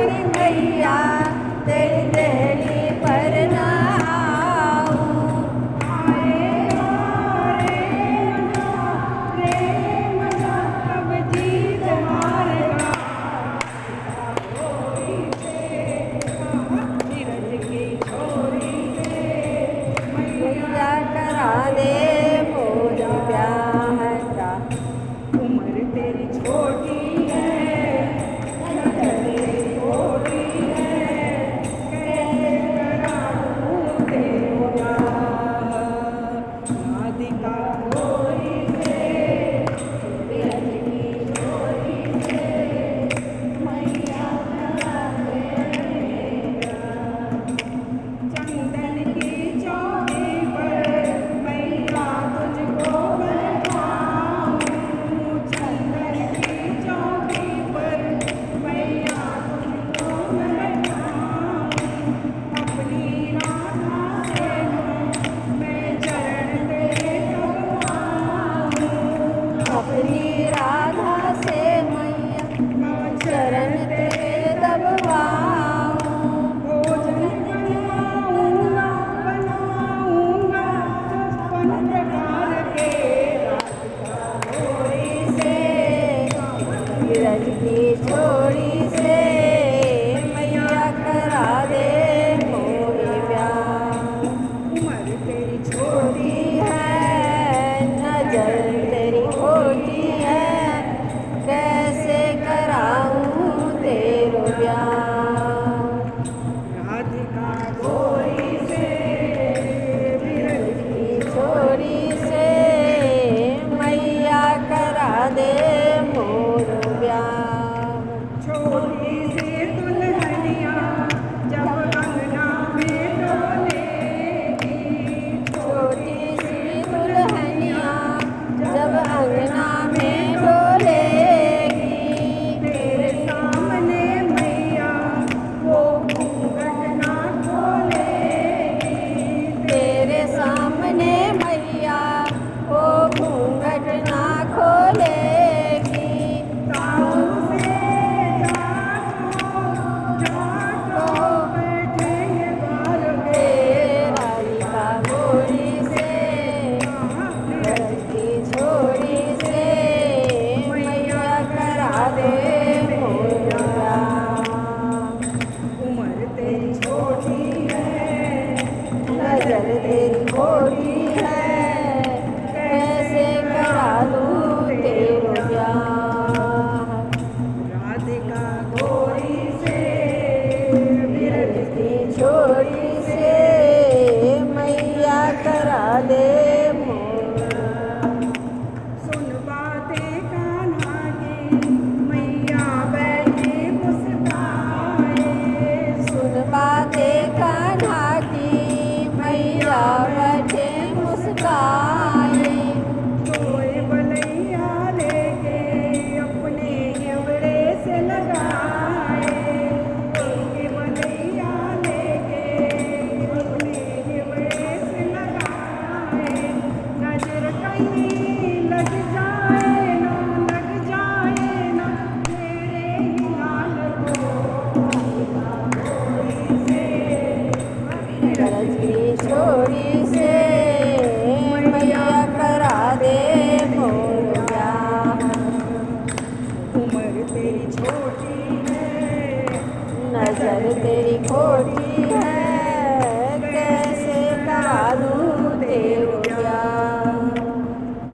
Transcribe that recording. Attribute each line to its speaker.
Speaker 1: तेरी मैया तेरी देहली पर ना आऊं। प्रेम सब जीत हारेगा। मैया करा दे मोर ब्याह का।
Speaker 2: उम्र तेरी छोटी है, तेरी छोटी है, कैसे कराऊं तेरा राधिका गोरी से, बिरज की छोरी से, मैया करा दे मेरा। चंदन की चौकी पर मैया तुझको बैठाऊं। चंदन की चौकी पर मैया तुझको बैठाऊं। अपनी राधा से मैं चरण तेरे दबाऊं।
Speaker 1: अपनी राधा से मैया चरण तेरे दबवाऊं।
Speaker 2: भोजन बनाऊंगा बनाऊंगा 56 प्रकार के राधिका गोरी से।
Speaker 1: बिरज की छोड़ी से मैया करा दे मोर ब्याह।
Speaker 2: उम्र तेरी छोटी
Speaker 1: छोटी है नजर तेरी खोटी है, कैसे कराऊं तेरो ब्याह।
Speaker 2: राधिका गोरी से, बिरज
Speaker 1: की छोड़ी से मैया करा दे मोर ब्याह।
Speaker 2: छोटी सी दुल्हनिया जब अंगना में डोलेगी।
Speaker 1: छोटी सी दुल्हनिया जब अंगना में डोलेगी।
Speaker 2: तेरे सामने मैया वो घूंघट ना खोलेगी।
Speaker 1: तेरे सामने मैया वो घूंघट ना खोलेगी।
Speaker 2: ताऊ से जाटो बैठेंगे बार में।
Speaker 1: राधिका गोरी से बिरज की छोड़ी से मैया करा दे मोर ब्याह।
Speaker 2: उम्र तेरी छोटी है,
Speaker 1: नजर तेरी खोटी है, कैसे करा दूं तेरो ब्याह।
Speaker 2: राधिका गोरी से, बिरज
Speaker 1: की छोड़ी से मैया करा दे मोर ब्याह।
Speaker 2: सुन बातें कान्हा की मैया बैठी मुस्काए।
Speaker 1: सुन बातें कान्हा की मैया बैठे मुस्काए।
Speaker 2: सोए बलैया लेके अपने घेवड़े से लगाए। सोए बलैया लेके अपने घेवड़े से लगाए। नजर कहीं लग जाए ना मेरे ही लाल को। राधिका गोरी से,
Speaker 1: बिरज की छोड़ी से मैया करा दे मोर ब्याह।
Speaker 2: उम्र तेरी छोटी है,
Speaker 1: नजर तेरी खोटी